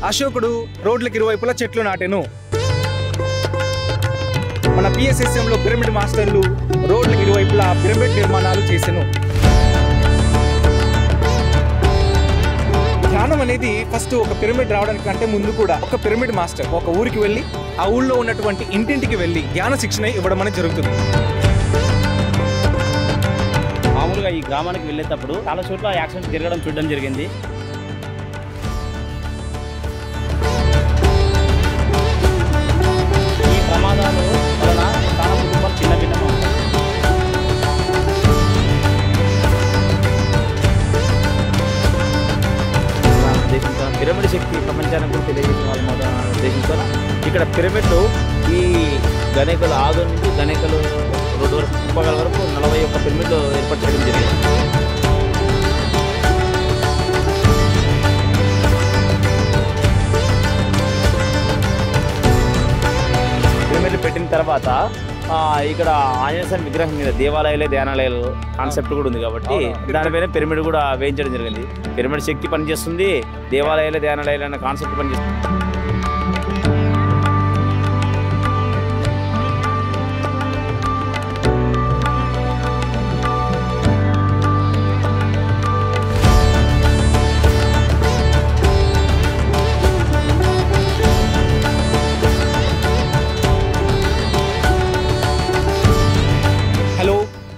అశోకుడు రోడ్లకు ఇరువైపులా చెట్లు నాటెను. మన PSSM లో పిరమిడ్ మాస్టర్లు రోడ్లకు ఇరువైపులా పిరమిడ్ నిర్మాణాలు చేసెను. ధ్యానం అనేది ఫస్ట్ ఒక పిరమిడ్ రావడానికి అంటే ముందు కూడా ఒక పిరమిడ్ మాస్టర్ ఒక ఊరికి వెళ్ళి ఆ ఊళ్ళో ఉన్నటువంటి ఇంటింటికి వెళ్ళి ధ్యాన శిక్షణ ఇవ్వడం అనేది జరుగుతుంది. మామూలుగా ఈ గ్రామానికి వెళ్ళేటప్పుడు చాలా చోట్ల యాక్సిడెంట్ జరగడం చూడడం జరిగింది. ఈ ప్రమాదాలు వలన చాలా కుటుంబాలు చిన్న భిన్నం. పిరమిడ్ శక్తి ప్రపంచానికి కూడా తెలియజేసిన వాళ్ళ ఉద్దేశంతో ఇక్కడ పిరమిడ్లు ఈ గణేకలు ఆదోని నుంచి గణేకలు రోడ్డు వరకు కుప్పగల వరకు 41 పిరమిడ్లు ఏర్పాటు చేయడం జరిగింది. పిరమిడ్లు పెట్టిన తర్వాత ఇక్కడ ఆంజనేయ స్వామి విగ్రహం మీద దేవాలయాలే ధ్యానాలయాలు కాన్సెప్ట్ కూడా ఉంది కాబట్టి దానిపైన పిరమిడ్ కూడా వేయించడం జరిగింది. పిరమిడ్ శక్తి పనిచేస్తుంది, దేవాలయాలే ధ్యానాలయాలు అనే కాన్సెప్ట్ పనిచేస్తుంది.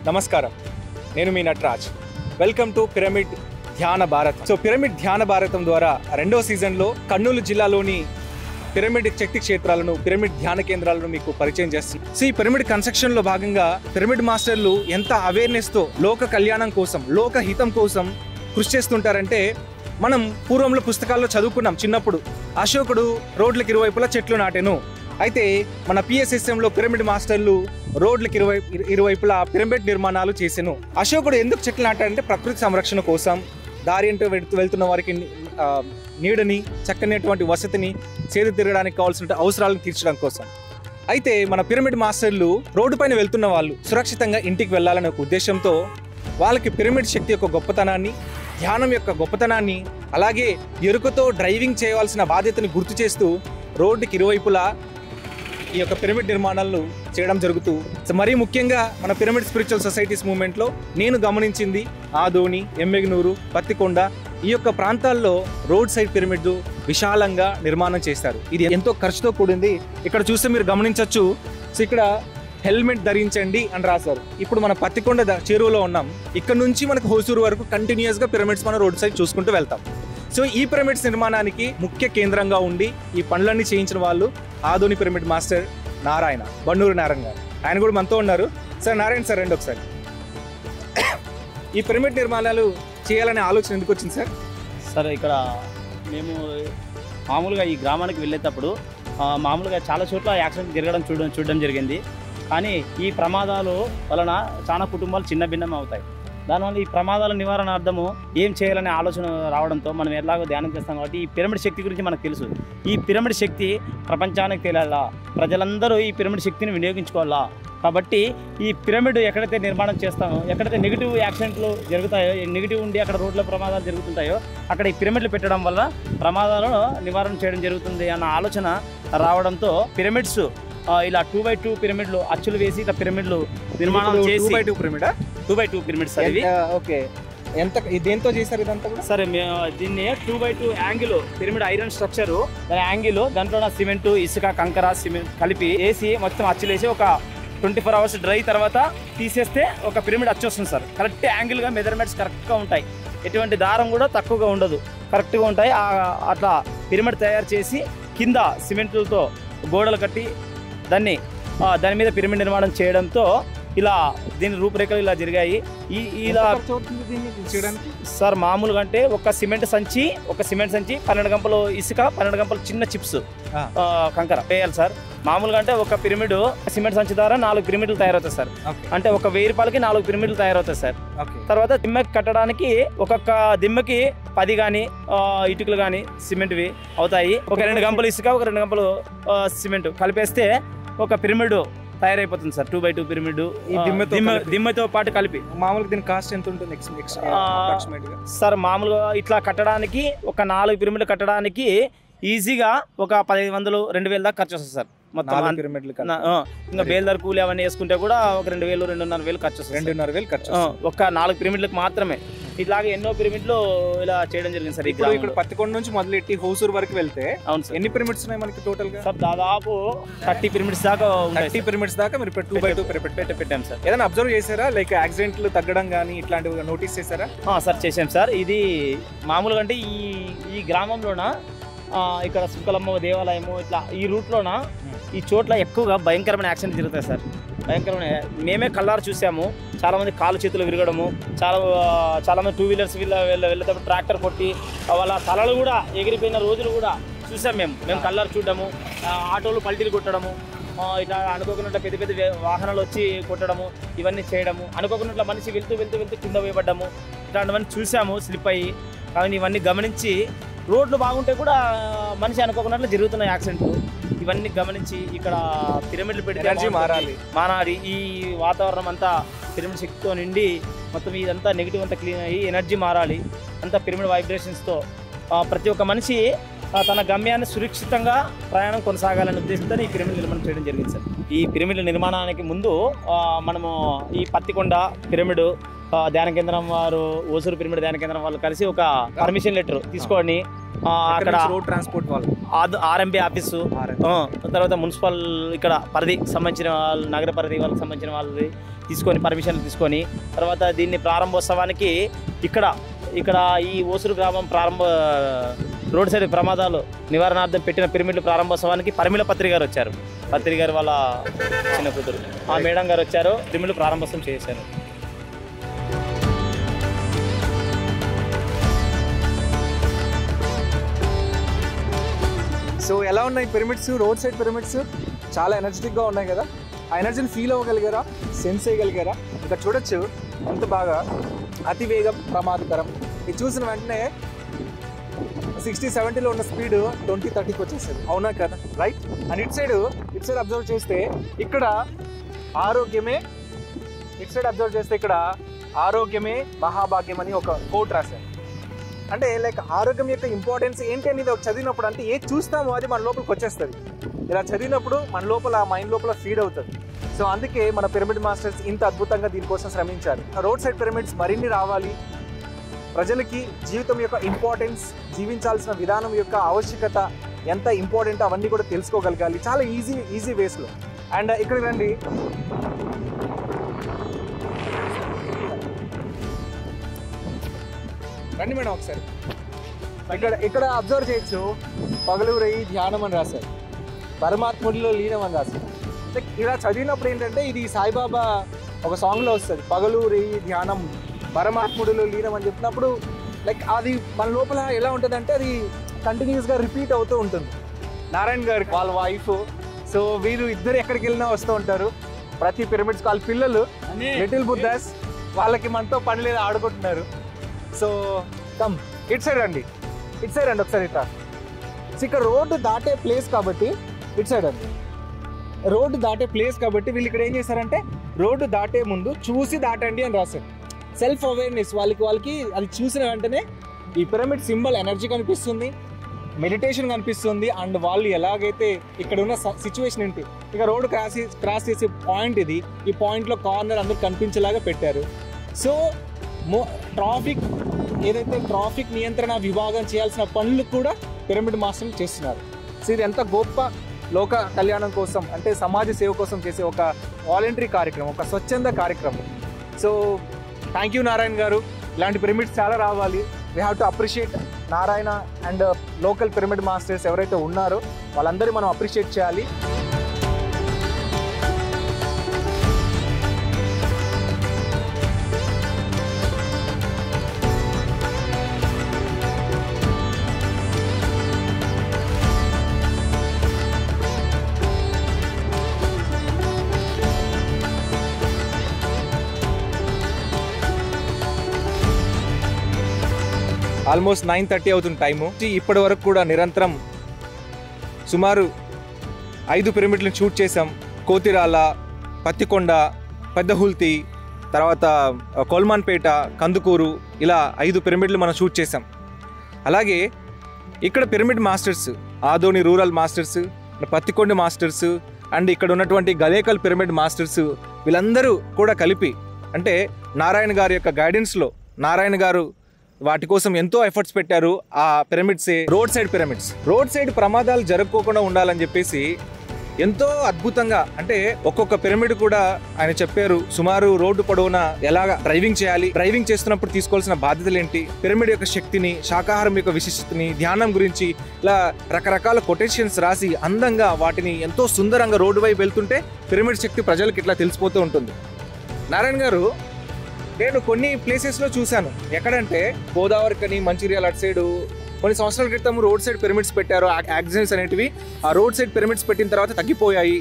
నమస్కారం, నేను మీ నటరాజ్. వెల్కమ్ టు పిరమిడ్ ధ్యాన భారత్. సో పిరమిడ్ ధ్యాన భారతం ద్వారా 2వ సీజన్లో కర్నూలు జిల్లాలోని పిరమిడ్ శక్తి క్షేత్రాలను, పిరమిడ్ ధ్యాన కేంద్రాలను మీకు పరిచయం చేస్తుంది. సో ఈ పిరమిడ్ కన్స్ట్రక్షన్లో భాగంగా పిరమిడ్ మాస్టర్లు ఎంత అవేర్నెస్తో లోక కళ్యాణం కోసం, లోక హితం కోసం కృషి చేస్తుంటారంటే మనం పూర్వంలో పుస్తకాల్లో చదువుకున్నాం చిన్నప్పుడు. అశోకుడు రోడ్లకు ఇరువైపులా చెట్లు నాటెను. అయితే మన PSSMలో పిరమిడ్ మాస్టర్లు రోడ్లకు ఇరువైపులా పిరమిడ్ నిర్మాణాలు చేసెను. అశోకుడు ఎందుకు చెట్లు నాటాడంటే ప్రకృతి సంరక్షణ కోసం, దారి అంటూ వెళ్తున్న వారికి నీడని, చక్కనటువంటి వసతిని, సేద తిరగడానికి కావాల్సిన అవసరాలను తీర్చడం కోసం. అయితే మన పిరమిడ్ మాస్టర్లు రోడ్డు పైన వెళ్తున్న వాళ్ళు సురక్షితంగా ఇంటికి వెళ్ళాలనే ఒక ఉద్దేశంతో వాళ్ళకి పిరమిడ్ శక్తి యొక్క గొప్పతనాన్ని, ధ్యానం యొక్క గొప్పతనాన్ని, అలాగే ఎరుకతో డ్రైవింగ్ చేయవలసిన బాధ్యతని గుర్తు చేస్తూ రోడ్డుకి ఇరువైపులా ఈ యొక్క పిరమిడ్ నిర్మాణాలను చేయడం జరుగుతూ, మరీ ముఖ్యంగా మన పిరమిడ్ స్పిరిచువల్ సొసైటీస్ మూవ్మెంట్లో నేను గమనించింది ఆదోని, ఎమ్మెగనూరు, పత్తికొండ ఈ యొక్క ప్రాంతాల్లో రోడ్ సైడ్ పిరమిడ్ విశాలంగా నిర్మాణం చేస్తారు. ఇది ఎంతో ఖర్చుతో కూడింది. ఇక్కడ చూస్తే మీరు గమనించవచ్చు. సో ఇక్కడ హెల్మెట్ ధరించండి అని రాశారు. ఇప్పుడు మన పత్తికొండ చెరువులో ఉన్నాం. ఇక్కడ నుంచి మనకు హోసూరు వరకు కంటిన్యూస్గా పిరమిడ్స్ మనం రోడ్ సైడ్ చూసుకుంటూ వెళ్తాం. సో ఈ పిరమిడ్స్ నిర్మాణానికి ముఖ్య కేంద్రంగా ఉండి ఈ పనులన్నీ చేయించిన వాళ్ళు ఆదోని పిరమిడ్ మాస్టర్ నారాయణ, బండూరు నారాయణ గారు. ఆయన కూడా మనతో ఉన్నారు. సార్ నారాయణ సార్, రండి ఒకసారి. ఈ పిరమిడ్ నిర్మాణాలు చేయాలనే ఆలోచన ఎందుకు వచ్చింది సార్? సార్ ఇక్కడ మేము మామూలుగా ఈ గ్రామానికి వెళ్ళేటప్పుడు మామూలుగా చాలా చోట్ల యాక్సిడెంట్ జరగడం చూడడం జరిగింది. కానీ ఈ ప్రమాదాలు వలన చాలా కుటుంబాలు చిన్న భిన్నం అవుతాయి. దానివల్ల ఈ ప్రమాదాల నివారణార్థము ఏం చేయాలనే ఆలోచన రావడంతో మనం ఎలాగో ధ్యానం చేస్తాం కాబట్టి ఈ పిరమిడ్ శక్తి గురించి మనకు తెలుసు. ఈ పిరమిడ్ శక్తి ప్రపంచానికి తెలియాలా, ప్రజలందరూ ఈ పిరమిడ్ శక్తిని వినియోగించుకోవాలా. కాబట్టి ఈ పిరమిడ్ ఎక్కడైతే నిర్మాణం చేస్తామో, ఎక్కడైతే నెగిటివ్ యాక్సిడెంట్లు జరుగుతాయో, నెగిటివ్ ఉండి అక్కడ రోడ్ల ప్రమాదాలు జరుగుతుంటాయో అక్కడ ఈ పిరమిడ్లు పెట్టడం వల్ల ప్రమాదాలను నివారణ చేయడం జరుగుతుంది అన్న ఆలోచన రావడంతో పిరమిడ్స్ ఇలా 2x2 పిరమిడ్లు అచ్చులు వేసి ఇట్లా పిరమిడ్లు నిర్మాణం చేసి 2x2 పిరమిడా? 2x2 పిరమిడ్స్ ఇవి. ఓకే, ఎంత దేంతో చేశారు ఇదంతా కూడా? సరే, దీన్ని 2x2 angle pyramid iron structure, దాని యాంగిల్ దాంట్లో సిమెంట్, ఇసుక, కంకర, సిమెంట్ కలిపి వేసి మొత్తం అచ్చులు వేసి ఒక 24 hours డ్రై తర్వాత తీసేస్తే ఒక పిరమిడ్ అచ్చు వస్తుంది సార్. కరెక్ట్ యాంగిల్గా మెజర్మెంట్స్ కరెక్ట్గా ఉంటాయి. ఎటువంటి దారం కూడా తక్కువగా ఉండదు, కరెక్ట్గా ఉంటాయి. అట్లా పిరమిడ్ తయారు చేసి కింద సిమెంట్లతో గోడలు కట్టి దాని మీద పిరమిడ్ నిర్మాణం చేయడంతో ఇలా దీని రూపురేఖలు ఇలా జరిగాయి. ఇలా సార్ మామూలుగా అంటే ఒక సిమెంట్ సంచి 12 గంపలు ఇసుక, 12 గంపలు చిన్న చిప్స్ కంకర వేయాలి సార్. మామూలుగా అంటే ఒక పిరమిడ్ సిమెంట్ సంచి ద్వారా 4 పిరమిడ్లు తయారవుతాయి సార్. అంటే ఒక 1000 రూపాయలకి 4 పిరమిడ్లు తయారవుతాయి సార్. తర్వాత దిమ్మకి కట్టడానికి ఒక్కొక్క దిమ్మకి 10 కానీ ఇటుకలు కానీ సిమెంట్వి అవుతాయి. ఒక 2 గంపలు ఇసుక, ఒక 2 గంపలు సిమెంట్ కలిపేస్తే ఒక పిరమిడ్ తయారైపోతుంది సార్. 2x2 పిరమిడ్ దిమ్మతో పాటు కలిపి. మామూలుగా దీని కాస్ట్ ఎంత ఉంటుంది సార్? మామూలుగా ఇట్లా కట్టడానికి ఒక 4 పిరమిడ్లు కట్టడానికి ఈజీగా ఒక 1500-2000 దాకా ఖర్చు వస్తుంది సార్ మొత్తం. 4 పిరమిడ్లు ఇంకా బేల్దార్ కూలి అవన్నీ వేసుకుంటే కూడా ఒక 2000-2500 ఖర్చు వస్తుంది. 2500 ఖర్చు ఒక 4 పిరమిడ్లకు మాత్రమే. ఇట్లాగే ఎన్నో పిరమిడ్లు ఇలా చేయడం జరిగింది సార్. ఇక్కడ పత్తికొండ నుంచి మొదలెట్టి హోసూర్ వరకు వెళ్తే అవును సార్. ఎన్ని పిరమిడ్స్ ఉన్నాయి మనకి టోటల్ గా? సార్ దాదాపు 30 పిరమిడ్స్ దాకా 30 పిరమిడ్స్ దాకా మీరు 2x2 పెట్టాం సార్. ఏదైనా అబ్జర్వ్ చేశారా? లైక్ యాక్సిడెంట్లు తగ్గడం కానీ ఇట్లాంటివి నోటీస్ చేశారా? సార్ చేసాం సార్. ఇది మామూలుగా అంటే ఈ గ్రామంలోన ఇక్కడ సుక్కలమ్మ దేవాలయము ఇట్లా ఈ రూట్లోన ఈ చోట్ల ఎక్కువగా భయంకరమైన యాక్సిడెంట్ జరుగుతాయి సార్. భయంకరమైన మేమే కళ్ళారు చూసాము. చాలామంది కాలు చేతులు విరగడము, చాలామంది 2 వీలర్స్ వెళ్ళేటప్పుడు ట్రాక్టర్ కొట్టి వాళ్ళ తలలు కూడా ఎగిరిపోయిన రోజులు కూడా చూసాం మేము కళ్ళారు చూడడము. ఆటోలు పల్టీలు కొట్టడము, ఇట్లా అనుకోకుండా పెద్ద పెద్ద వాహనాలు వచ్చి కొట్టడము, ఇవన్నీ చేయడము, అనుకోకుండా మనిషి వెళ్తూ కింద వేయబడ్డము, ఇట్లాంటివన్నీ చూసాము స్లిప్ అయ్యి. కానీ ఇవన్నీ గమనించి రోడ్లు బాగుంటే కూడా మనిషి అనుకోకుండా జరుగుతున్న యాక్సిడెంట్లు ఇవన్నీ గమనించి ఇక్కడ పిరమిడ్లు పెడితే మానాలి. ఈ వాతావరణం అంతా పిరమిడ్ శక్తితో నిండి మొత్తం ఇదంతా నెగిటివ్ అంతా క్లీన్ అయ్యి ఎనర్జీ మారాలి. అంతా పిరమిడ్ వైబ్రేషన్స్తో ప్రతి ఒక్క మనిషి తన గమ్యాన్ని సురక్షితంగా ప్రయాణం కొనసాగాలనే ఉద్దేశంతో ఈ పిరమిడ్ నిర్మాణం చేయడం జరిగింది సార్. ఈ పిరమిడ్ల నిర్మాణానికి ముందు మనము ఈ పత్తికొండ పిరమిడ్ ధ్యాన కేంద్రం వారు, ఓసూరు పిరమిడ్ ధ్యాన కేంద్రం వాళ్ళు కలిసి ఒక పర్మిషన్ లెటర్ తీసుకొని అక్కడ రోడ్ ట్రాన్స్పోర్ట్ వాళ్ళు ఆర్ఎంబి ఆఫీసు, తర్వాత మున్సిపల్ ఇక్కడ పరిధికి సంబంధించిన వాళ్ళు, నగర పరిధి వాళ్ళకి సంబంధించిన వాళ్ళది తీసుకొని పర్మిషన్లు తీసుకొని తర్వాత దీన్ని ప్రారంభోత్సవానికి ఇక్కడ ఈ ఓసూరు గ్రామం రోడ్ సైడ్ ప్రమాదాలు నివారణార్థం పెట్టిన పిరమిడ్ల ప్రారంభోత్సవానికి పరిమిళ పత్రి గారు వచ్చారు. పత్రి గారు వాళ్ళ చిన్న కూతురు ఆ మేడం గారు వచ్చారు. పిరమిడ్లు ప్రారంభోత్సవం చేశారు. సో ఎలా ఉన్నాయి పిరమిడ్స్? రోడ్ సైడ్ పిరమిడ్స్ చాలా ఎనర్జెటిక్గా ఉన్నాయి కదా. ఆ ఎనర్జీని ఫీల్ అవ్వగలిగారా? సెన్స్ చేయగలిగారా? ఇక్కడ చూడొచ్చు ఎంత బాగా. అతివేగం ప్రమాదకరం. ఇది చూసిన వెంటనే 60-70లో ఉన్న స్పీడ్ 20-30కి వచ్చేస్తుంది. అవునా కదా? రైట్. అండ్ ఇటు సైడ్ అబ్జర్వ్ చేస్తే ఇక్కడ ఆరోగ్యమే మహాభాగ్యం అని ఒక కోట్ రాశారు. అంటే లైక్ ఆరోగ్యం యొక్క ఇంపార్టెన్స్ ఏంటి అనేది చదివినప్పుడు, అంటే ఏది చూస్తామో అది మన లోపలికి వచ్చేస్తుంది. ఇలా చదివినప్పుడు మన లోపల మైండ్ లోపల ఫీడ్ అవుతుంది. సో అందుకే మన పిరమిడ్ మాస్టర్స్ ఇంత అద్భుతంగా దీనికోసం శ్రమించారు. రోడ్ సైడ్ పిరమిడ్స్ మరిన్ని రావాలి. ప్రజలకి జీవితం యొక్క ఇంపార్టెన్స్, జీవించాల్సిన విధానం యొక్క ఆవశ్యకత ఎంత ఇంపార్టెంట్ అవన్నీ కూడా తెలుసుకోగలగాలి చాలా ఈజీ వేస్లో. అండ్ ఇక్కడ రండి, మేడం ఒకసారి. ఇక్కడ అబ్జర్వ్ చేయొచ్చు, పగలు రేయి ధ్యానం అని రాశారు, పరమాత్ముడిలో లీనం అని రాశారు. ఇలా చదివినప్పుడు ఏంటంటే ఇది సాయిబాబా ఒక సాంగ్లో వస్తుంది, పగలు రేయి ధ్యానం పరమాత్ముడిలో లీనం అని చెప్పినప్పుడు లైక్ అది మన లోపల ఎలా ఉంటుందంటే అది కంటిన్యూస్గా రిపీట్ అవుతూ ఉంటుంది. నారాయణ గారు వాళ్ళ వైఫ్, సో వీరు ఇద్దరు ఎక్కడికి వెళ్ళినా వస్తూ ఉంటారు. ప్రతి పిరమిడ్స్ వాళ్ళ పిల్లలు లిటిల్ బుద్ధాస్, వాళ్ళకి మనతో పని లేదు, ఆడుకుంటున్నారు. సో కమ్ ఇటు సైడ్ అండి ఒకసారి ఇట్లా. ఇక్కడ రోడ్డు దాటే ప్లేస్ కాబట్టి ఇటు సైడ్ అండి, రోడ్డు దాటే ప్లేస్ కాబట్టి వీళ్ళు ఇక్కడ ఏం చేశారంటే రోడ్డు దాటే ముందు చూసి దాటండి అని రాశారు. సెల్ఫ్ అవేర్నెస్ వాళ్ళకి అది చూసిన వెంటనే ఈ పిరమిడ్ సింబల్ ఎనర్జీ కనిపిస్తుంది, మెడిటేషన్ కనిపిస్తుంది. అండ్ వాళ్ళు ఎలాగైతే ఇక్కడ ఉన్న సిచ్యువేషన్ ఏంటి, ఇక రోడ్డు క్రాస్ చేసే పాయింట్ ఇది, ఈ పాయింట్లో కార్నర్ అందరూ కనిపించేలాగా పెట్టారు. సో ట్రాఫిక్ నియంత్రణ విభాగం చేయాల్సిన పనులు కూడా పిరమిడ్ మాస్టర్లు చేస్తున్నారు. సో ఇది ఎంత గొప్ప లోక కళ్యాణం కోసం, అంటే సమాజ సేవ కోసం చేసే ఒక వాలంటరీ కార్యక్రమం, ఒక స్వచ్ఛంద కార్యక్రమం. సో థ్యాంక్ యూ నారాయణ గారు. ఇలాంటి పిరమిడ్స్ చాలా రావాలి. We have to appreciate Narayana and local pyramid masters ఎవరైతే ఉన్నారో వాళ్ళందరూ మనం అప్రిషియేట్ చేయాలి. ఆల్మోస్ట్ 9:30 అవుతుంది టైము. ఇప్పటి వరకు కూడా నిరంతరం సుమారు 5 పిరమిడ్లను షూట్ చేసాం. కోతిరాల, పత్తికొండ, పెద్దహుల్తి, తర్వాత కొల్మాన్పేట, కందుకూరు, ఇలా 5 పిరమిడ్లు మనం షూట్ చేసాం. అలాగే ఇక్కడ pyramid masters Adoni rural masters, Pattikonda masters and ఇక్కడ ఉన్నటువంటి గలేకల్ పిరమిడ్ మాస్టర్స్ వీళ్ళందరూ కూడా కలిపి అంటే నారాయణ గారి యొక్క గైడెన్స్లో నారాయణ గారు వాటి కోసం ఎంతో ఎఫర్ట్స్ పెట్టారు. ఆ పిరమిడ్సే రోడ్ సైడ్ ప్రమాదాలు జరగకోకుండా ఉండాలని చెప్పేసి ఎంతో అద్భుతంగా అంటే ఒక్కొక్క పిరమిడ్ కూడా ఆయన చెప్పారు. సుమారు రోడ్డు పొడవునా ఎలాగా డ్రైవింగ్ చేయాలి, డ్రైవింగ్ చేస్తున్నప్పుడు తీసుకోవాల్సిన బాధ్యతలు ఏంటి, పిరమిడ్ యొక్క శక్తిని, శాకాహారం యొక్క విశిష్టతని, ధ్యానం గురించి ఇలా రకరకాల కొటేషన్స్ రాసి అందంగా వాటిని ఎంతో సుందరంగా రోడ్డు వైపు వెళ్తుంటే పిరమిడ్ శక్తి ప్రజలకు ఇట్లా తెలిసిపోతూ ఉంటుంది. నారాయణ గారు నేను కొన్ని ప్లేసెస్లో చూశాను. ఎక్కడంటే గోదావరికని, మంచిర్యాల అటు సైడు కొన్ని సంవత్సరాల క్రితం రోడ్ సైడ్ పిరమిడ్స్ పెట్టారు. యాక్సిడెంట్స్ అనేటివి ఆ రోడ్ సైడ్ పిరమిడ్స్ పెట్టిన తర్వాత తగ్గిపోయాయి,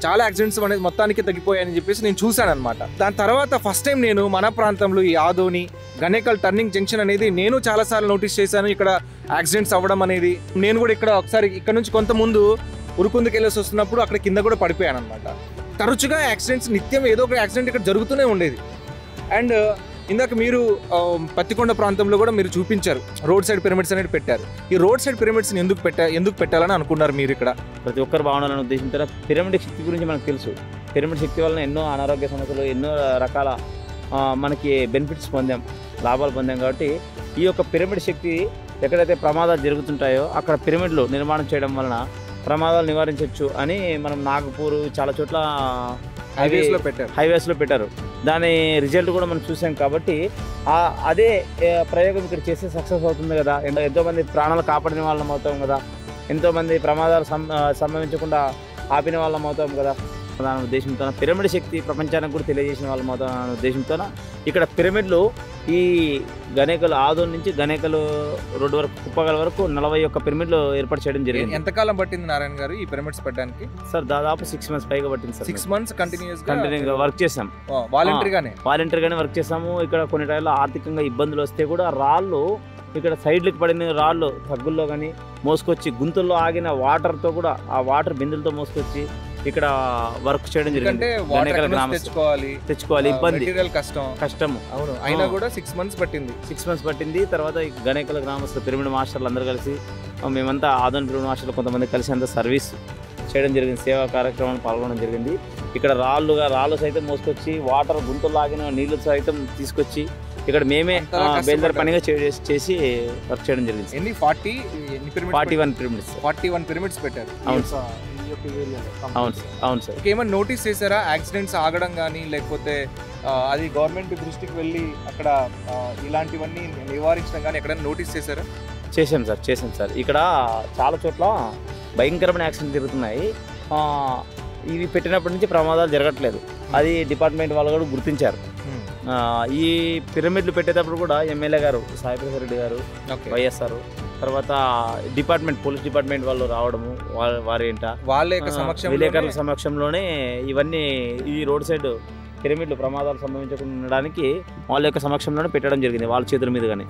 చాలా యాక్సిడెంట్స్ అనేది మొత్తానికి తగ్గిపోయాయని చెప్పేసి నేను చూశాను అనమాట. దాని తర్వాత ఫస్ట్ టైం నేను మన ప్రాంతంలో ఈ ఆదోని గణేకల్ టర్నింగ్ జంక్షన్ అనేది నేను చాలాసార్లు నోటీస్ చేశాను. ఇక్కడ యాక్సిడెంట్స్ అవ్వడం అనేది నేను కూడా ఇక్కడ ఒకసారి ఇక్కడ నుంచి కొంత ముందు ఉరుకుందుకు వెళ్ళేసి వస్తున్నప్పుడు అక్కడ కింద కూడా పడిపోయాను అనమాట. తరచుగా యాక్సిడెంట్స్ నిత్యం ఏదో ఒక యాక్సిడెంట్ ఇక్కడ జరుగుతూనే ఉండేది. అండ్ ఇందాక మీరు పత్తికొండ ప్రాంతంలో కూడా మీరు చూపించారు రోడ్ సైడ్ పిరమిడ్స్ అనేది పెట్టారు. ఈ రోడ్ సైడ్ పిరమిడ్స్ని ఎందుకు పెట్టాలని అనుకున్నారు మీరు? ఇక్కడ ప్రతి ఒక్కరు బాగుండాలని ఉద్దేశించారు. పిరమిడ్ శక్తి గురించి మనకు తెలుసు. పిరమిడ్ శక్తి వలన ఎన్నో అనారోగ్య సమస్యలు, ఎన్నో రకాల మనకి బెనిఫిట్స్ పొందాం, లాభాలు పొందాం. కాబట్టి ఈ యొక్క పిరమిడ్ శక్తి ఎక్కడైతే ప్రమాదాలు జరుగుతుంటాయో అక్కడ పిరమిడ్లు నిర్మాణం చేయడం వలన ప్రమాదాలు నివారించవచ్చు అని మనం నాగపూర్ చాలా చోట్ల హైవేస్లో పెట్టారు. దాని రిజల్ట్ కూడా మనం చూసాం. కాబట్టి అదే ప్రయోగం ఇక్కడ చేస్తే సక్సెస్ అవుతుంది కదా. ఎంతోమంది ప్రాణాలు కాపాడిన వాళ్ళం అవుతాం కదా, ఎంతోమంది ప్రమాదాలు సంభవించకుండా ఆపిన వాళ్ళం అవుతాం కదా. దాని ఉద్దేశంతో పిరమిడ్ శక్తి ప్రపంచానికి కూడా తెలియజేసిన వాళ్ళం అవుతాం అనే ఉద్దేశంతో ఇక్కడ పిరమిడ్లు ఈ గణేకల్ ఆదోని నుంచి గణేకల్ రోడ్డు వరకు కుప్పగల వరకు 41 పిరమిడ్లు ఏర్పాటు చేయడం జరిగింది. ఎంతకాలం పట్టింది నారాయణ గారు ఈ పిరమిడ్స్ పెట్టడానికి? సార్ దాదాపు 6 months పైగా పట్టింది సార్. 6 months కంటిన్యూగా వర్క్ చేసాం. వాలంటరీగానే వర్క్ చేసాము. ఇక్కడ కొన్ని టైంలో ఆర్థికంగా ఇబ్బందులు వస్తే కూడా రాళ్ళు ఇక్కడ సైడ్లకు పడిన రాళ్ళు తగ్గుల్లో కానీ మోసుకొచ్చి గుంతుల్లో ఆగిన వాటర్తో కూడా ఆ వాటర్ బిందులతో మోసుకొచ్చి ఇక్కడ వర్క్ చేయడం జరిగింది. తెచ్చుకోవాలి, ఇబ్బంది, కష్టము. అవును, అయినా కూడా 6 months పట్టింది. 6 months పట్టింది. తర్వాత గణేకల్ గ్రామస్తులు పిరమిడ్ మాస్టర్లు అందరూ కలిసి మేమంతా ఆదోని పిరమిడ్ మాస్టర్లు కొంతమంది కలిసి అంతా సర్వీస్ చేయడం జరిగింది, సేవా కార్యక్రమాన్ని పాల్గొనడం జరిగింది. ఇక్కడ రాళ్ళు సైతం మోసుకొచ్చి వాటర్ గుంతలు ఆగిన నీళ్లు సైతం తీసుకొచ్చి ఇక్కడ మేమే బేల్దారి పనిగా చేసి వర్క్ చేయడం జరిగింది. 41 పిరమిడ్స్ పెట్టారు. అవును సార్. ఏమైనా నోటీస్ చేశారా యాక్సిడెంట్స్ ఆగడం కానీ, లేకపోతే అది గవర్నమెంట్ దృష్టికి వెళ్ళి అక్కడ ఇలాంటివన్నీ నివారించడం కానీ ఎక్కడైనా నోటీస్ చేశారా? చేసాం సార్. ఇక్కడ చాలా చోట్ల భయంకరమైన యాక్సిడెంట్ జరుగుతున్నాయి. ఇవి పెట్టినప్పటి నుంచి ప్రమాదాలు జరగట్లేదు. అది డిపార్ట్మెంట్ వాళ్ళు కూడా గుర్తించారు. ఈ పిరమిడ్లు పెట్టేటప్పుడు కూడా ఎమ్మెల్యే గారు సాయిప్రసాద్ రెడ్డి గారు, వైఎస్ఆర్, తర్వాత పోలీస్ డిపార్ట్మెంట్ వాళ్ళు రావడము, విలేకరుల సమక్షంలోనే ఇవన్నీ ఈ రోడ్ సైడ్ పిరమిడ్లు ప్రమాదాలు సంభవించకుండా ఉండడానికి వాళ్ళ యొక్క సమక్షంలోనే పెట్టడం జరిగింది. వాళ్ళ చేతుల మీదుగానే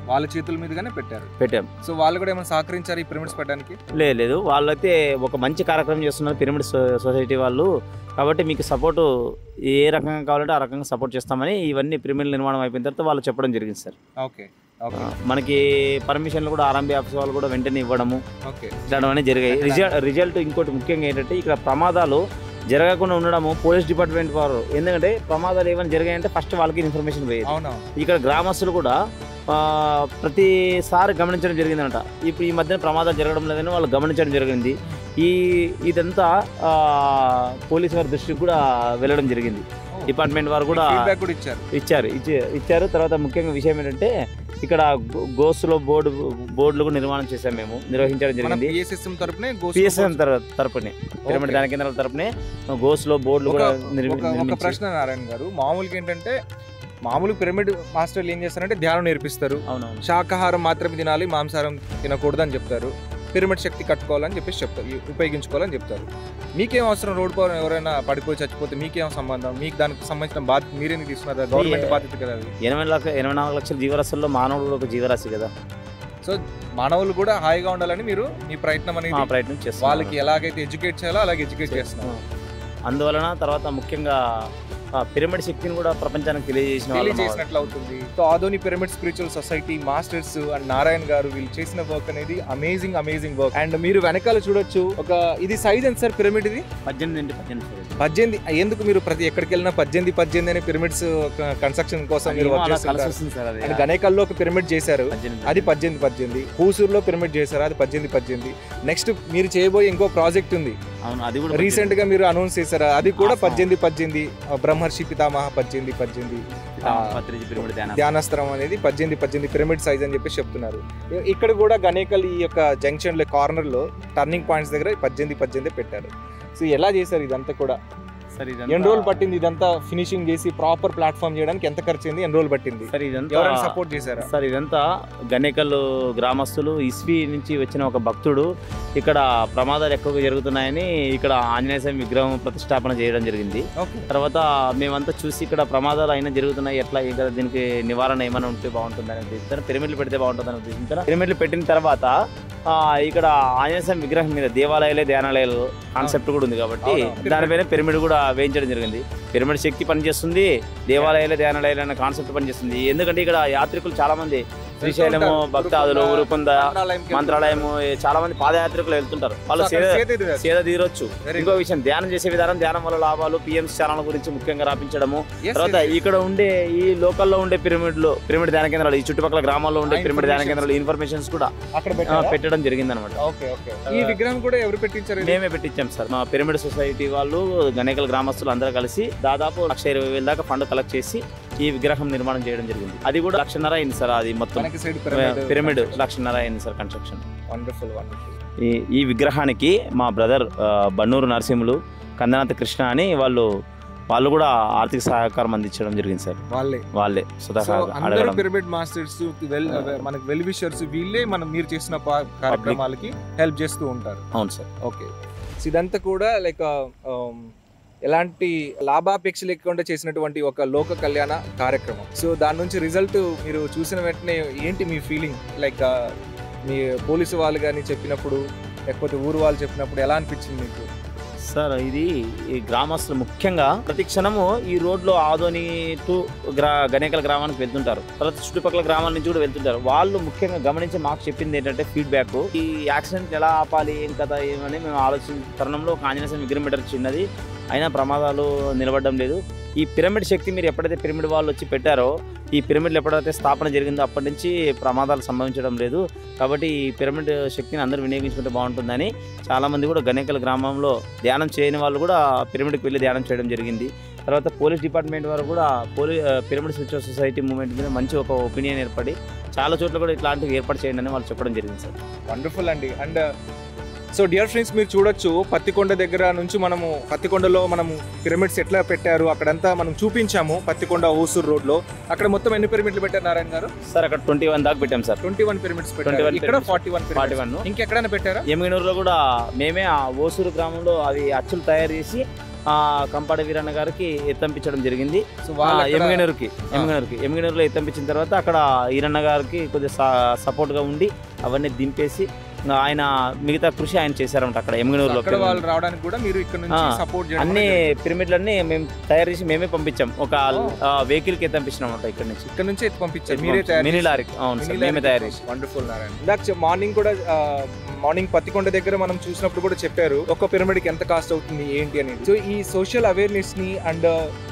పెట్టాం. సో వాళ్ళు కూడా ఏమైనా సహకరించారు ఈ పిరమిడ్స్ పెట్టడానికి? లేదు, వాళ్ళైతే ఒక మంచి కార్యక్రమం చేస్తున్నారు పిరమిడ్ సొసైటీ వాళ్ళు. కాబట్టి మీకు సపోర్టు ఏ రకంగా కావాలంటే ఆ రకంగా సపోర్ట్ చేస్తామని ఇవన్నీ పిరమిడ్ల నిర్మాణం అయిపోయిన తర్వాత వాళ్ళు చెప్పడం జరిగింది సార్. ఓకే. మనకి పర్మిషన్లు కూడా ఆర్ఎంబీ ఆఫీస్ వాళ్ళు కూడా వెంటనే ఇవ్వడము ఇట్లాంటివన్నీ జరిగాయి. రిజల్ట్ ఇంకోటి ముఖ్యంగా ఏంటంటే ఇక్కడ ప్రమాదాలు జరగకుండా ఉండడము పోలీస్ డిపార్ట్మెంట్ వారు. ఎందుకంటే ప్రమాదాలు ఏమైనా జరిగాయంటే ఫస్ట్ వాళ్ళకి ఇన్ఫర్మేషన్ పోయేది. ఇక్కడ గ్రామస్తులు కూడా ప్రతిసారి గమనించడం జరిగిందంట. ఇప్పుడు ఈ మధ్యన ప్రమాదాలు జరగడం లేదని వాళ్ళు గమనించడం జరిగింది. ఇదంతా పోలీసు వారి దృష్టికి కూడా వెళ్ళడం జరిగింది. డిపార్ట్మెంట్ వారు కూడా ఇచ్చారు. తర్వాత ముఖ్యంగా విషయం ఏంటంటే ఇక్కడ గోస్లో బోర్డులు కూడా నిర్మాణం చేసాం, మేము నిర్వహించడం జరిగింది. పిఎస్ఎం తరపునే పిరమిడ్ ధ్యాన కేంద్రాల తరపునే గోస్లో బోర్డులు కూడా ఒక ప్రశ్న నారాయణ గారు, మామూలుగా ఏంటంటే మామూలు పిరమిడ్ మాస్టర్లు ఏం చేస్తారంటే ధ్యానం నేర్పిస్తారు, శాకాహారం మాత్రమే తినాలి, మాంసాహారం తినకూడదు అని చెప్తారు, పిరమిడ్ శక్తి కట్టుకోవాలని చెప్పేసి చెప్తారు, ఉపయోగించుకోవాలని చెప్తారు. మీకేం అవసరం? రోడ్ పవర్ ఎవరైనా పడిపోయి చచ్చిపోతే మీకేం సంబంధం? మీకు దానికి సంబంధించిన బాధ్యత మీరేందుకు తీసుకున్నారు? గవర్నమెంట్ బాధ్యత కదా అది. 84 లక్షల జీవరాశుల్లో మానవుడు కూడా ఒక జీవరాశి కదా. సో మానవులు కూడా హాయిగా ఉండాలని మీరు మీ ప్రయత్నం చేస్తారు. వాళ్ళకి ఎలాగైతే ఎడ్యుకేట్ చేయాలో అలాగే ఎడ్యుకేట్ చేస్తున్నారు. అందువలన తర్వాత ముఖ్యంగా పిరమిడ్ శక్తిని కూడా ప్రపంచానికి తెలియజేసినట్లు అవుతుంది. So Adoni pyramid spiritual society masters and Narayana గారు వీళ్ళు చేసిన వర్క్ అనేది అమేజింగ్ వర్క్. అండ్ మీరు వెనకాల చూడొచ్చు ఒక ఇది సైజ్ ఎంత సార్ పిరమిడ్ ఇది? 18. ఎందుకు మీరు ప్రతి ఎక్కడికి వెళ్ళినా 18 అనే పిరమిడ్స్ కన్స్ట్రక్షన్ కోసం మీరు వర్క్ చేస్తున్నారు. అండ్ గణేకల్లో ఒక పిరమిడ్ చేశారు, అది 18. హూసూరులో పిరమిడ్ చేశారు, అది 18. నెక్స్ట్ మీరు చేయబోయే ఇంకో ప్రాజెక్ట్ ఉంది, రీసెంట్ గా మీరు అనౌన్స్ చేశారు, అది కూడా 18. బ్రహ్మర్షి పితామహ 18. ధ్యానస్త్రం అనేది 18 పిరమిడ్ సైజ్ అని చెప్పి చెప్తున్నారు. ఇక్కడ కూడా గణేకల్ ఈ యొక్క జంక్షన్ లో కార్నర్ లో టర్నింగ్ పాయింట్స్ దగ్గర 18 పెట్టారు. సో ఎలా చేశారు ఇదంతా కూడా? ఎన్ని రోజులు పట్టింది ఇదంతా ఫినిషింగ్ చేసి ప్రాపర్ ప్లాట్ఫామ్ చేయడానికి? ఎంత ఖర్చు అయింది, ఎన్ని రోజులు పట్టింది, ఎవరైనా సపోర్ట్ చేశారా? సార్ ఇదంతా గణేకల్ గ్రామస్తులు ఇస్వి నుంచి వచ్చిన ఒక భక్తుడు ఇక్కడ ప్రమాదాలు ఎక్కువగా జరుగుతున్నాయని ఇక్కడ ఆంజనేయ స్వామి విగ్రహం ప్రతిష్టాపన చేయడం జరిగింది. తర్వాత మేమంతా చూసి ఇక్కడ ప్రమాదాలు అయినా జరుగుతున్నాయి, ఎట్లా ఇక్కడ దీనికి నివారణ ఏమైనా ఉంటే బాగుంటుందని ఉద్దేశించారు, పిరమిడ్లు పెడితే బాగుంటుందని ఉద్దేశించారు. పిరమిడ్లు పెట్టిన తర్వాత ఇక్కడ ఆంజనేయ స్వామి విగ్రహం మీద దేవాలయాలే ధ్యానాలయాలు కాన్సెప్ట్ కూడా ఉంది కాబట్టి దానిపైన పిరమిడ్ కూడా వేయించడం జరిగింది. పిరమిడ్ శక్తి పనిచేస్తుంది, దేవాలయాలే ధ్యానాలయాలు అనే కాన్సెప్ట్ పనిచేస్తుంది. ఎందుకంటే ఇక్కడ యాత్రికులు చాలా మంది శ్రీశైలము, భక్తాదులు, ఉరుకుంద, మంత్రాలయము చాలా మంది పాదయాత్రికులు వెళ్తుంటారు, వాళ్ళు సేద తీరొచ్చు. ఇంకో విషయం, ధ్యానం చేసే విధానం, ధ్యానం వల్ల లాభాలు, పిఎంసి ఛానల్ గురించి ముఖ్యంగా రాపించడము. తర్వాత ఇక్కడ ఉండే ఈ లోకల్లో ఉండే పిరమిడ్ ధ్యాన కేంద్రాలు, ఈ చుట్టుపక్కల గ్రామాల్లో ఉండే పిరమిడ్ ధ్యాన కేంద్రాలు ఇన్ఫర్మేషన్స్ కూడా పెట్టడం జరిగింది అనమాట. ఈ విగ్రహం కూడా ఎవరు పెట్టించారు? మేమే పెట్టించాం సార్. మా పిరమిడ్ సొసైటీ వాళ్ళు, గణేకల్ గ్రామస్తులు అందరూ కలిసి దాదాపు 1,20,000 దాకా ఫండ్ కలెక్ట్ చేసి ఈ విగ్రహం నిర్మాణం చేయడం జరిగింది. అది కూడా 1,50,000 అయింది సార్. అది మొత్తం పిరమిడ్ 1,50,000 అయింది సార్ కన్స్ట్రక్షన్. ఈ విగ్రహానికి మా బ్రదర్ బన్నూరు నరసింహులు, కందనాథ కృష్ణ అని వాళ్ళు కూడా ఆర్థిక సహకారం అందించడం జరిగింది సార్. వాళ్ళే స్వతహాగా పిరమిడ్ మాస్టర్స్, మనకి వెల్ విషర్స్, వీళ్ళే మీరు చేసిన కార్యక్రమాలకి హెల్ప్ చేస్తూ ఉంటారు. అవును సార్. ఓకే, ఇదంతా కూడా లైక్ ఎలాంటి లాభాపేక్ష లేకుండా చేసినటువంటి ఒక లోక కళ్యాణ కార్యక్రమం. సో దాని నుంచి రిజల్ట్ మీరు చూసిన వెంటనే ఏంటి మీ ఫీలింగ్? లైక్ మీ పోలీసు వాళ్ళు కానీ చెప్పినప్పుడు, లేకపోతే ఊరు వాళ్ళు చెప్పినప్పుడు ఎలా అనిపించింది మీకు? సార్ ఇది ఈ గ్రామస్తులు ముఖ్యంగా ప్రతి క్షణము ఈ రోడ్లో ఆదోని టు గణేకల్ గ్రామానికి వెళ్తుంటారు, తర్వాత చుట్టుపక్కల గ్రామాల నుంచి కూడా వెళ్తుంటారు. వాళ్ళు ముఖ్యంగా గమనించి మాకు చెప్పింది ఏంటంటే ఫీడ్బ్యాక్, ఈ యాక్సిడెంట్ ఎలా ఆపాలి, ఏం కదా ఏమని మేము ఆలోచించిన తరుణంలో ఒక ఆంజనేయ స్వామి విగ్రహం మీటర్ చిన్నది అయినా ప్రమాదాలు నిలబడడం లేదు. ఈ పిరమిడ్ శక్తి మీరు ఎప్పుడైతే పిరమిడ్ వాళ్ళు వచ్చి పెట్టారో, ఈ పిరమిడ్లు ఎప్పుడైతే స్థాపన జరిగిందో అప్పటి నుంచి ప్రమాదాలు సంభవించడం లేదు. కాబట్టి ఈ పిరమిడ్ శక్తిని అందరూ వినియోగించుకుంటే బాగుంటుందని చాలామంది కూడా గణేకల్ గ్రామంలో ధ్యానం చేయని వాళ్ళు కూడా పిరమిడ్కి వెళ్ళి ధ్యానం చేయడం జరిగింది. తర్వాత పోలీస్ డిపార్ట్మెంట్ వారు కూడా పిరమిడ్ స్పిరిచువల్ సొసైటీ మూవ్మెంట్ మీద మంచి ఒక ఒపీనియన్ ఏర్పడి చాలా చోట్ల కూడా ఇట్లాంటివి ఏర్పాటు చేయండి అని వాళ్ళు చెప్పడం జరిగింది సార్. వండర్ఫుల్ అండి. అండ్ సో డియర్ ఫ్రెండ్స్, మీరు చూడొచ్చు పత్తికొండ దగ్గర నుంచి పత్తికొండలో మనము పిరమిడ్స్ ఎట్లా పెట్టారు అక్కడంతా మనం చూపించాము. పత్తికొండ హూసూరు రోడ్ లో అక్కడ మొత్తం ఎన్ని పిరమిడ్లు పెట్టారు నారాయణ గారు? సార్ అక్కడ 21 దాకా పెట్టాం సార్. 21 పిరమిడ్స్ పెట్టారు. ఇక్కడ 41. ఇంకెక్కడైనా పెట్టారా? ఎమ్మిగనూరులో కూడా మేమే ఆ హూసూరు గ్రామంలో అవి అచ్చులు తయారు చేసి కంపాడ వీరన్న గారికి ఎత్తంపించడం జరిగింది. ఎమ్మిగనూరులో ఎత్తంపించిన తర్వాత అక్కడ ఈరన్న గారికి కొద్దిగా సపోర్ట్గా ఉండి అవన్నీ దింపేసి ఆయన మిగతా కృషి ఆయన చేశారంట అక్కడ ఎమ్మిగనూరులో. రావడానికి కూడా మీరు ఇక్కడ నుంచి సపోర్ట్ చేయండి. అన్ని పిరమిడ్లన్నీ మేము తయారు చేసి మేమే పంపించాం. ఒక వెహికల్ కి ఎత్తంపించినాం అంట ఇక్కడ నుంచి ఎత్తి పంపించారు మీరే మినీ లారీకి. అవును సార్, మేమే తయారు చేసి. వండర్ఫుల్ నారాయణ. మార్నింగ్ పత్తికొండ దగ్గర మనం చూసినప్పుడు కూడా చెప్పారు ఒక పిరమిడ్ కి ఎంత కాస్ట్ అవుతుంది ఏంటి అనేది. సో ఈ సోషల్ అవేర్నెస్ ని అండ్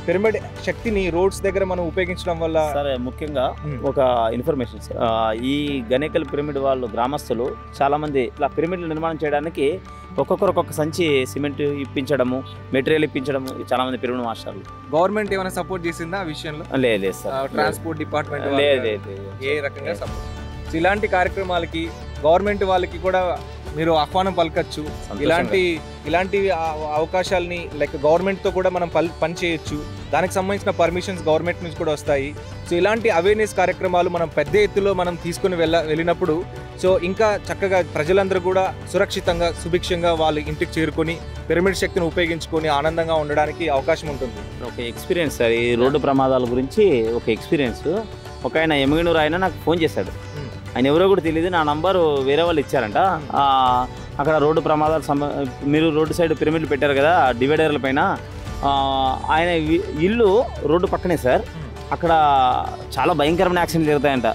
పిరమిడ్ శక్తిని రోడ్స్ దగ్గర మనం ఉపయోగించడం వల్ల సరే ముఖ్యంగా ఒక ఇన్ఫర్మేషన్, ఈ గణేకల్ పిరమిడ్ వాళ్ళు గ్రామస్తులు చాలా మంది ఇలా పిరమిడ్లు నిర్మాణం చేయడానికి ఒక్కొక్కరు ఒక్కొక్క సంచి సిమెంట్ ఇప్పించడము, మెటీరియల్ ఇప్పించడము చాలా మంది పిరమిడ్ మాస్టర్లు. గవర్నమెంట్ ఏమైనా సపోర్ట్ చేసిందా ఆ విషయంలో? లేదు సార్. ట్రాన్స్పోర్ట్ డిపార్ట్మెంట్ లేదు ఏ రకంగా సపోర్ట్? ఇలాంటి కార్యక్రమాలకి గవర్నమెంట్ వాళ్ళకి కూడా మీరు ఆహ్వానం పలకచ్చు. ఇలాంటి అవకాశాలని లైక్ గవర్నమెంట్తో కూడా మనం పని చేయొచ్చు. దానికి సంబంధించిన పర్మిషన్స్ గవర్నమెంట్ నుంచి కూడా వస్తాయి. సో ఇలాంటి అవేర్నెస్ కార్యక్రమాలు మనం పెద్ద ఎత్తులో మనం తీసుకుని వెళ్ళినప్పుడు సో ఇంకా చక్కగా ప్రజలందరూ కూడా సురక్షితంగా సుభిక్షంగా వాళ్ళ ఇంటికి చేరుకొని పిరమిడ్ శక్తిని ఉపయోగించుకొని ఆనందంగా ఉండడానికి అవకాశం ఉంటుంది. ఒక ఎక్స్పీరియన్స్ సార్, ఈ రోడ్డు ప్రమాదాల గురించి ఒక ఎక్స్పీరియన్స్. ఒక ఆయన ఎమ్మిగనూరు ఆయన నాకు ఫోన్ చేశాడు. ఆయన ఎవరో కూడా తెలియదు, నా నంబరు వేరే వాళ్ళు ఇచ్చారంట. అక్కడ రోడ్డు ప్రమాదాలు మీరు రోడ్డు సైడ్ పిరమిడ్లు పెట్టారు కదా డివైడర్ల పైన, ఆయన ఇల్లు రోడ్డు పక్కనే సార్. అక్కడ చాలా భయంకరమైన యాక్సిడెంట్లు జరుగుతాయంట.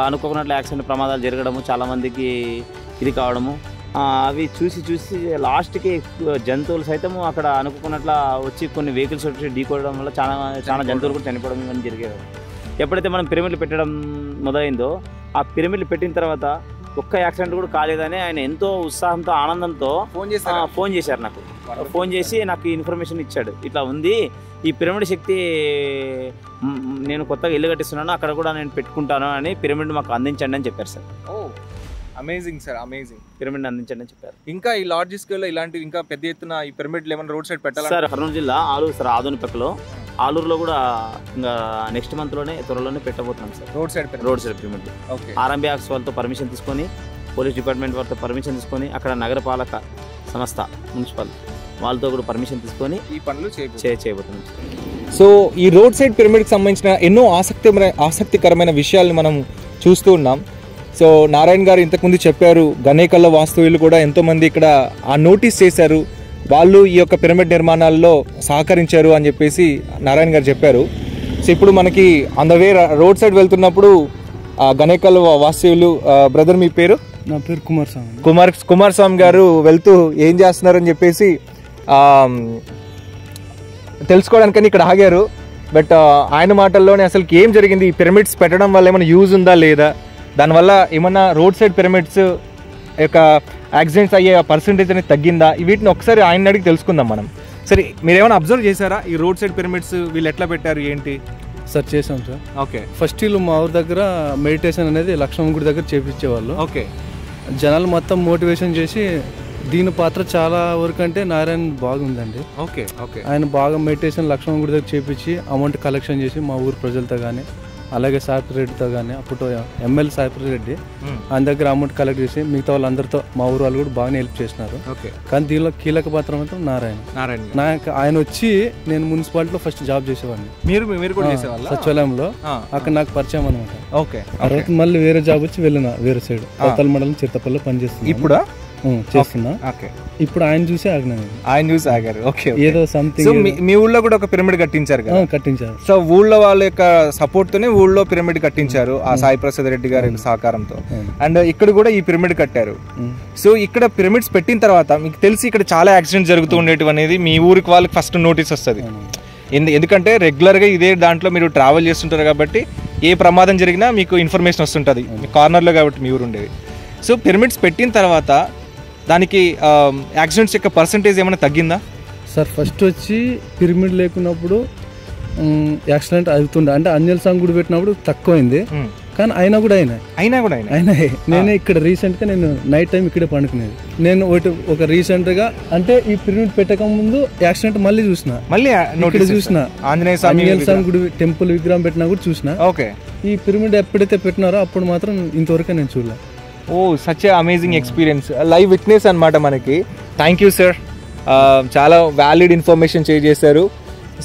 అనుకోకున్నట్లు యాక్సిడెంట్ ప్రమాదాలు జరగడము, చాలామందికి ఇది కావడము, అవి చూసి లాస్ట్కి జంతువులు సైతము అక్కడ అనుకోకున్నట్ల వచ్చి కొన్ని వెహికల్స్ వచ్చి ఢీకొనడం వల్ల చాలా జంతువులు కూడా చనిపోవడం కానీ జరిగేది. ఎప్పుడైతే మనం పిరమిడ్లు పెట్టడం మొదలైందో, ఆ పిరమిడ్లు పెట్టిన తర్వాత ఒక్క యాక్సిడెంట్ కూడా కాలేదని ఆయన ఎంతో ఉత్సాహంతో ఆనందంతో ఫోన్ చేశారు నాకు. ఫోన్ చేసి నాకు ఇన్ఫర్మేషన్ ఇచ్చాడు, ఇట్లా ఉంది ఈ పిరమిడ్ శక్తి, నేను కొత్తగా ఇల్లు కట్టిస్తున్నాను, అక్కడ కూడా నేను పెట్టుకుంటాను అని పిరమిడ్ మాకు అందించండి అని చెప్పారు sir. Amazing sir, amazing. Pyramid అందించండి అని చెప్పారు. ఇంకా ఈ లార్జ్ స్కేల్లో ఇలాంటివి ఇంకా పెద్ద ఎత్తున ఈ పిరమిడ్ ఏమైనా రోడ్ సైడ్ పెట్టాలి సార్? కర్నూలు జిల్లా ఆలూరు సార్, ఆదోనిపక్కలో ఆలూరులో కూడా ఇంకా నెక్స్ట్ మంత్లోనే త్వరలోనే పెట్టబోతున్నాం sir road side pyramid. RMB acts వాళ్ళతో పర్మిషన్ తీసుకొని, పోలీస్ డిపార్ట్మెంట్ వాళ్ళతో పర్మిషన్ తీసుకొని, అక్కడ నగరపాలక సంస్థ మున్సిపల్ వాళ్ళతో కూడా పర్మిషన్ తీసుకొని ఈ పనులు చేయబోతున్నాం. సో ఈ రోడ్ సైడ్ పిరమిడ్కి సంబంధించిన ఎన్నో ఆసక్తికరమైన విషయాలను మనం చూస్తూ ఉన్నాం. సో నారాయణ గారు ఇంతకుముందు చెప్పారు, గణేకల్లో వాస్తవ్యులు కూడా ఎంతోమంది ఇక్కడ ఆ నోటీస్ చేశారు, వాళ్ళు ఈ యొక్క పిరమిడ్ నిర్మాణాల్లో సహకరించారు అని చెప్పేసి నారాయణ గారు చెప్పారు. సో ఇప్పుడు మనకి on the way road side వెళ్తున్నప్పుడు గణేకల్ వాస్తవ్యులు, బ్రదర్ మీ పేరు? నా పేరు కుమారస్వామి. కుమారస్వామి గారు వెళ్తూ ఏం చేస్తున్నారని చెప్పేసి తెలుసుకోవడానికని ఇక్కడ ఆగారు. బట్ ఆయన మాటల్లోనే అసలు ఏం జరిగింది, ఈ పిరమిడ్స్ పెట్టడం వల్ల ఏమైనా యూజ్ ఉందా లేదా, దానివల్ల ఏమన్నా రోడ్ సైడ్ పిరమిడ్స్ యొక్క యాక్సిడెంట్స్ అయ్యే పర్సంటేజ్ అనేది తగ్గిందా, వీటిని ఒకసారి ఆయన అడిగి తెలుసుకుందాం మనం. సరే, మీరు ఏమైనా అబ్జర్వ్ చేశారా ఈ రోడ్ సైడ్ పిరమిడ్స్ వీళ్ళు ఎట్లా పెట్టారు ఏంటి? సార్ చేసాం సార్. ఓకే. ఫస్ట్ వీళ్ళు మా ఊరి దగ్గర మెడిటేషన్ అనేది లక్ష్మణ గుడి దగ్గర చేపించేవాళ్ళు. ఓకే. జనాలు మొత్తం మోటివేషన్ చేసి దీని పాత్ర చాలా వరకు అంటే నారాయణ బాగుందండి. Okay okay. ఆయన బాగా మెడిటేషన్ లక్ష్మణ గుడి దగ్గర చేపించి అమౌంట్ కలెక్షన్ చేసి మా ఊరు ప్రజలతో కానీ, అలాగే సాయిపురి రెడ్డితో కానీ, అప్పుడు ఎమ్మెల్యే సాయిపురి రెడ్డి ఆయన దగ్గర అమౌంట్ కలెక్ట్ చేసి మిగతా వాళ్ళందరితో మా ఊరు వాళ్ళు కూడా బాగానే హెల్ప్ చేసినారు. కానీ దీనిలో కీలక పాత్ర మాత్రం నారాయణ. నాకు ఆయన వచ్చి నేను మున్సిపాలిటీలో ఫస్ట్ జాబ్ చేసేవాడిని. మీరు కూడా చేసేవాళ్ళ? సచివాలయంలో. అక్కడ నాకు పరిచయం అనమాట. ఓకే. తర్వాత మళ్ళీ వేరే జాబ్ వచ్చి వెళ్ళిన వేరే సైడ్ అవతల మండలం చిత్తపల్లిలో పనిచేస్తున్నా. ఇప్పుడు చేస్తున్నా. ఇప్పుడు ఆయన చూసి ఆగారు. ఓకే. ఏదో సంథింగ్. మీ ఊళ్ళో కూడా ఒక పిరమిడ్ కట్టించారు కదా? కట్టించారు. సో ఊళ్ళో వాళ్ళ యొక్క సపోర్ట్ తోనే ఊళ్ళో పిరమిడ్ కట్టించారు ఆ సాయి ప్రసాద్ రెడ్డి గారి సహకారంతో. అండ్ ఇక్కడ కూడా ఈ పిరమిడ్ కట్టారు. సో ఇక్కడ పిరమిడ్స్ పెట్టిన తర్వాత మీకు తెలిసి ఇక్కడ చాలా యాక్సిడెంట్ జరుగుతూ ఉండేటివి అనేది మీ ఊరికి వాళ్ళకి ఫస్ట్ నోటీస్ వస్తుంది. ఎందుకంటే రెగ్యులర్గా ఇదే దాంట్లో మీరు ట్రావెల్ చేస్తుంటారు కాబట్టి ఏ ప్రమాదం జరిగినా మీకు ఇన్ఫర్మేషన్ వస్తుంటుంది, కార్నర్లో కాబట్టి మీ ఊరు ఉండేది. సో పిరమిడ్స్ పెట్టిన తర్వాత దానికి యాక్సిడెంట్స్ యొక్క పర్సంటేజ్ ఏమైనా తగ్గిందా సార్? ఫస్ట్ వచ్చి పిరమిడ్ లేకున్నప్పుడు యాక్సిడెంట్ అవుతుండే, అంటే అంజల్ సాంగ్ గుడి పెట్టినప్పుడు తక్కువైంది. కానీ అయినా కూడా నేనే ఇక్కడ రీసెంట్ గా నేను నైట్ టైం ఇక్కడే పండుకునేది. నేను ఒక రీసెంట్ గా అంటే ఈ పిరమిడ్ పెట్టక ముందు యాక్సిడెంట్ మళ్ళీ చూసిన ఆంజనేయ స్వామి గుడి టెంపుల్ విగ్రహం పెట్టినా కూడా చూసిన. ఓకే. ఈ పిరమిడ్ ఎప్పుడైతే పెట్టినారో అప్పుడు మాత్రం ఇంతవరకు నేను చూడలే. Oh, such amazing experience, live witness అనమాట మనకి. థ్యాంక్ యూ సార్, చాలా వ్యాలిడ్ ఇన్ఫర్మేషన్ షేర్ చేశారు.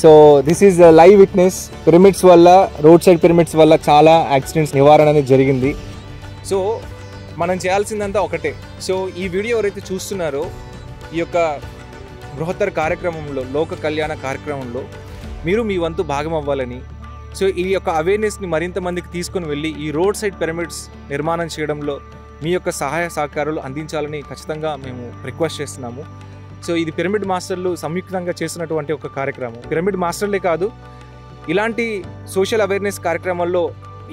So this is live witness. Pyramids వల్ల, రోడ్ సైడ్ పిరమిడ్స్ వల్ల చాలా యాక్సిడెంట్స్ నివారణ అనేది జరిగింది. సో మనం చేయాల్సిందంతా ఒకటే. సో ఈ వీడియో ఎవరైతే చూస్తున్నారో ఈ యొక్క బృహత్తర కార్యక్రమంలో, లోక కళ్యాణ కార్యక్రమంలో మీరు మీ వంతు భాగం అవ్వాలని, సో ఈ యొక్క అవేర్నెస్ని మరింత మందికి తీసుకొని వెళ్ళి ఈ రోడ్ సైడ్ పిరమిడ్స్ నిర్మాణం చేయడంలో మీ యొక్క సహాయ సహకారాలు అందించాలని ఖచ్చితంగా మేము రిక్వెస్ట్ చేస్తున్నాము. సో ఇది పిరమిడ్ మాస్టర్లు సంయుక్తంగా చేస్తున్నటువంటి ఒక కార్యక్రమం. పిరమిడ్ మాస్టర్లే కాదు, ఇలాంటి సోషల్ అవేర్నెస్ కార్యక్రమాల్లో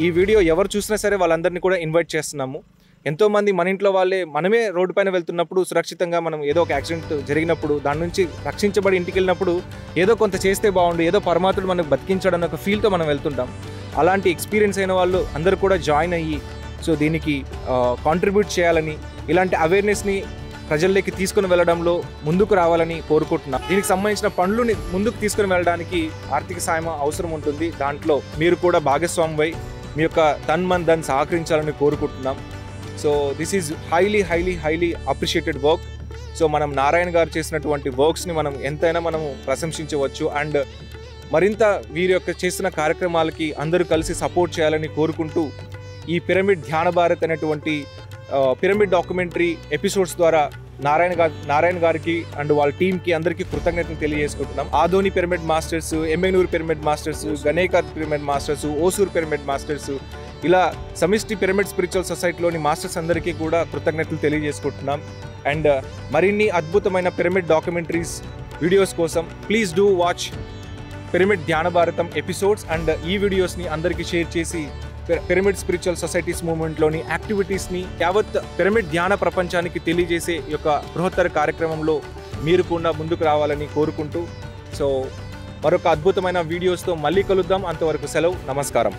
ఈ వీడియో ఎవరు చూసినా సరే వాళ్ళందరినీ కూడా ఇన్వైట్ చేస్తున్నాము. ఎంతోమంది మన ఇంట్లో వాళ్ళే, మనమే రోడ్డు పైన వెళ్తున్నప్పుడు సురక్షితంగా మనం ఏదో ఒక యాక్సిడెంట్ జరిగినప్పుడు దాని నుంచి రక్షించబడి ఇంటికి వెళ్ళినప్పుడు ఏదో కొంత చేస్తే బాగుండు, ఏదో పరమాత్ముడు మనకు బతికించడం అనే ఒక ఫీల్తో మనం వెళ్తుంటాం. అలాంటి ఎక్స్పీరియన్స్ అయిన వాళ్ళు అందరూ కూడా జాయిన్ అయ్యి సో దీనికి కాంట్రిబ్యూట్ చేయాలని, ఇలాంటి అవేర్నెస్ని ప్రజల్లోకి తీసుకుని వెళ్ళడంలో ముందుకు రావాలని కోరుకుంటున్నాం. దీనికి సంబంధించిన పనులని ముందుకు తీసుకుని వెళ్ళడానికి ఆర్థిక సాయం అవసరం ఉంటుంది. దాంట్లో మీరు కూడా భాగస్వామి మీ యొక్క తన్ మన్ ధన్ సహకరించాలని కోరుకుంటున్నాం. So this is highly appreciated work. So మనం నారాయణ గారు చేసినటువంటి వర్క్స్ని మనం ఎంతైనా మనము ప్రశంసించవచ్చు. అండ్ మరింత వీరి యొక్క చేస్తున్న కార్యక్రమాలకి అందరూ కలిసి సపోర్ట్ చేయాలని కోరుకుంటూ ఈ పిరమిడ్ ధ్యాన భారత్ అనేటువంటి పిరమిడ్ డాక్యుమెంటరీ ఎపిసోడ్స్ ద్వారా నారాయణ గారికి అండ్ వాళ్ళ టీంకి అందరికీ కృతజ్ఞతలు తెలియజేసుకుంటున్నాం. Adoni pyramid masters, Emmenuru pyramid masters, Ganekar pyramid masters, Hosur pyramid masters, ఇలా సమిష్టి పిరమిడ్ స్పిరిచువల్ సొసైటీలోని మాస్టర్స్ అందరికీ కూడా కృతజ్ఞతలు తెలియజేసుకుంటున్నాం. అండ్ మరిన్ని అద్భుతమైన పిరమిడ్ డాక్యుమెంటరీస్ వీడియోస్ కోసం ప్లీజ్ డూ వాచ్ పిరమిడ్ ధ్యాన భారతం ఎపిసోడ్స్. అండ్ ఈ వీడియోస్ని అందరికీ షేర్ చేసి పిరమిడ్ స్పిరిచువల్ సొసైటీస్ మూవ్మెంట్లోని యాక్టివిటీస్ని యావత్ పిరమిడ్ ధ్యాన ప్రపంచానికి తెలియజేసే ఈ యొక్క బృహత్తర కార్యక్రమంలో మీరు కూడా ముందుకు రావాలని కోరుకుంటూ, సో మరొక అద్భుతమైన వీడియోస్తో మళ్ళీ కలుద్దాం. అంతవరకు సెలవు, నమస్కారం.